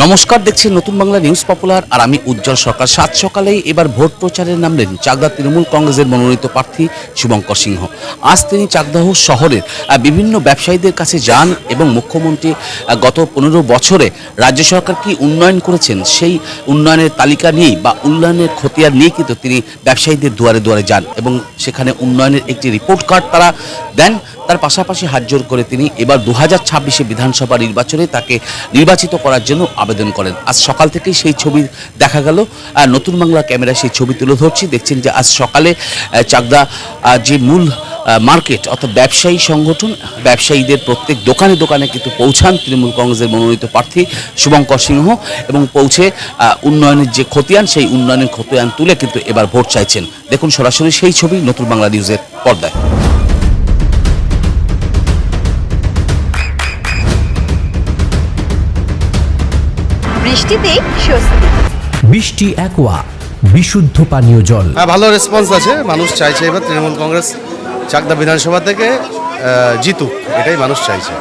নমস্কার, দেখছেন নতুন বাংলা নিউজ পপুলার আর আমি উজ্জ্বল সরকার। সাত সকালেই এবার ভোট প্রচারে নামলেন চাকদা তৃণমূল কংগ্রেসের মনোনীত প্রার্থী শুভঙ্কর সিংহ। আজ তিনি চাকদাহ শহরের বিভিন্ন ব্যবসায়ীদের কাছে যান এবং মুখ্যমন্ত্রী গত 15 বছরে রাজ্য সরকার কি উন্নয়ন করেছেন সেই উন্নয়নের তালিকা নিয়েই বা উন্নয়নের খতিয়ান নিয়ে কিন্তু তিনি ব্যবসায়ীদের দুয়ারে দুয়ারে যান এবং সেখানে উন্নয়নের একটি রিপোর্ট কার্ড তারা দেন। তার পাশাপাশি হাত জোর করে তিনি এবার 2026 বিধানসভা নির্বাচনে তাকে নির্বাচিত করার জন্য আবেদন করেন। আজ সকাল থেকেই সেই ছবি দেখা গেল, নতুন বাংলা ক্যামেরায় সেই ছবি তুলে ধরছি। দেখছেন যে আজ সকালে চাকদা যে মূল মার্কেট অর্থাৎ ব্যবসায়ী সংগঠন, ব্যবসায়ীদের প্রত্যেক দোকানে দোকানে কিন্তু পৌঁছান তৃণমূল কংগ্রেসের মনোনীত প্রার্থী শুভঙ্কর সিংহ এবং পৌঁছে উন্নয়নের যে খতিয়ান সেই উন্নয়নের খতিয়ান তুলে কিন্তু এবার ভোট চাইছেন। দেখুন সরাসরি সেই ছবি নতুন বাংলা নিউজের পর্দায়। বৃষ্টিতে স্বস্তি। বৃষ্টি অ্যাকোয়া বিশুদ্ধ পানীয় জল। ভালো রেসপন্স আছে, মানুষ চাইছে এবার তৃণমূল কংগ্রেস চাকদা বিধানসভা থেকে জিতুক, এটাই মানুষ চাইছে।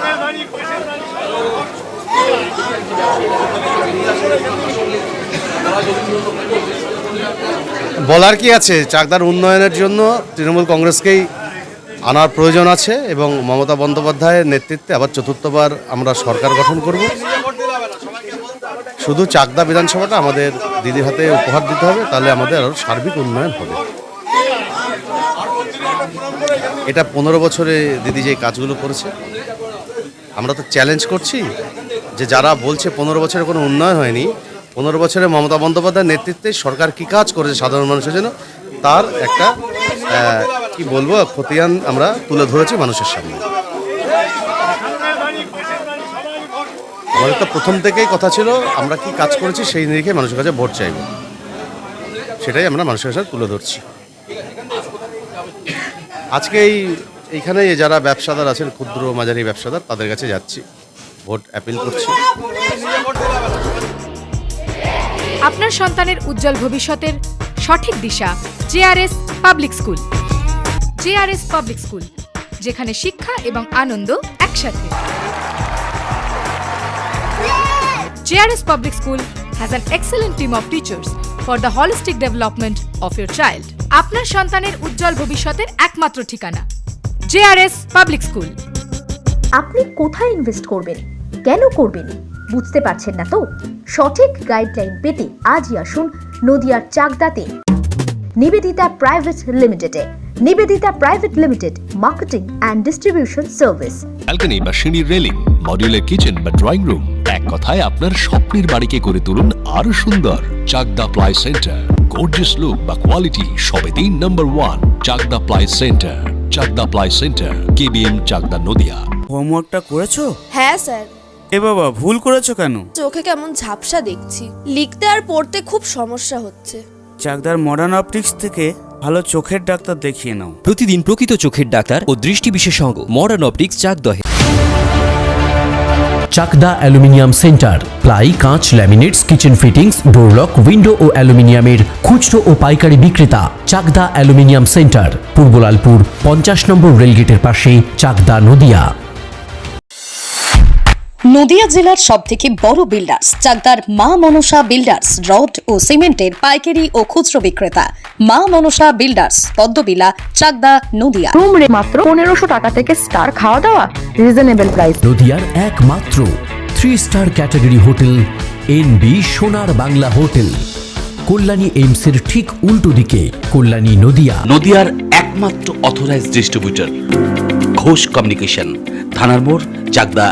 বলার কি আছে, চাকদার উন্নয়নের জন্য তৃণমূল কংগ্রেসকেই আনার প্রয়োজন আছে এবং মমতা বন্দ্যোপাধ্যায়ের নেতৃত্বে আবার চতুর্থবার আমরা সরকার গঠন করব। শুধু চাকদা বিধানসভাটা আমাদের দিদির হাতে উপহার দিতে হবে, তাহলে আমাদের আরও সার্বিক উন্নয়ন হবে। এটা 15 বছরে দিদি যে কাজগুলো করেছে, আমরা তো চ্যালেঞ্জ করছি যে যারা বলছে 15 বছরে কোনো উন্নয়ন হয়নি, 15 বছরে মমতা বন্দ্যোপাধ্যায়ের নেতৃত্বে সরকার কী কাজ করেছে সাধারণ মানুষের জন্য, তার একটা কি বলবো খতিয়ান আমরা তুলে ধরেছি মানুষের সামনে। আমাদের তো প্রথম থেকেই কথা ছিল আমরা কি কাজ করেছি সেই নিরিখে মানুষের কাছে ভোট চাইব, সেটাই আমরা মানুষের কাছে তুলে ধরছি। আজকে এইখানে যারা ব্যবসাদার আছেন, ক্ষুদ্র মাঝারি ব্যবসাদার, তাদের কাছে যাচ্ছি, ভোট অ্যাপিল করছি। আপনার সন্তানের উজ্জ্বল ভবিষ্যতের সঠিক দিশা JRS public school. JRS public school, যেখানে শিক্ষা এবং আনন্দ একসাথে। JRS Public School has an excellent team of teachers for the holistic development of your child. আপনার সন্তানের উজ্জ্বল ভবিষ্যতের একমাত্র ঠিকানা JRS Public School। আপনি কোথায় ইনভেস্ট করবেন, কেন করবেন বুঝতে পারছেন না তো? সঠিক গাইডলাইন পেতে আজই আসুন নদিয়ার চাকদাতে নিবেদিতা প্রাইভেট লিমিটেডে। Nivedita private limited, marketing and distribution service. Balcony বা সিঁড়ির রেলিং, মডিউলার কিচেন বা ড্রয়িং রুম, এক কথায় আপনার স্বপ্নের বাড়িকে করে তুলুন আরো সুন্দর। Chakdah ply centre, gorgeous look বা কোয়ালিটি সবে 3 number 1 Chakdah ply centre. Chakdah ply centre, KBM Chakdah Nadia. হোমওয়ার্কটা করেছো? হ্যাঁ স্যার। এ বাবা, ভুল করেছো কেন? চোখে কেমন ঝাপসা দেখছি, লিখতে আর পড়তে খুব সমস্যা হচ্ছে। চাকদার মডার্ন অপটিক্স থেকে ভালো চোখের ডাক্তার দেখিয়ে নাও। প্রতিদিন প্রকৃত চোখের ডাক্তার ও দৃষ্টি বিশেষজ্ঞ মডার্ন অপটিক্স চাকদহে। চাকদা অ্যালুমিনিয়াম সেন্টার, প্লাই, কাঁচ, laminates, kitchen fittings, door lock, window ও অ্যালুমিনিয়ামের খুচরো ও পাইকারি বিক্রেতা। Chakdah aluminium centre, Purbalalpur 50 number রেলগেটের পাশে, চাকদা নদিয়া। নদিয়া জেলার সবথেকে বড় বিল্ডার্স চাকদার মা মনসা বিল্ডার্স, রড ও সিমেন্টের পাইকারি ও খুচরো বিক্রেতা। মা মনসা বিল্ডার্স, পদ্মবিলা, চাকদা নদিয়া। রুম রে মাত্র 1500 টাকা থেকে স্টার, খাওয়া দাওয়া রিজনেবল প্রাইস। নদিয়ার একমাত্র 3 স্টার ক্যাটাগরি হোটেল NB সোনার বাংলা হোটেল, কল্যাণী এইমসের ঠিক উল্টো দিকে, কল্যাণী নদিয়া। নদিয়ার একমাত্র অথরাইজড ডিস্ট্রিবিউটর ঘোষ কমিউনিকেশন, থানার মোড়, চাকদা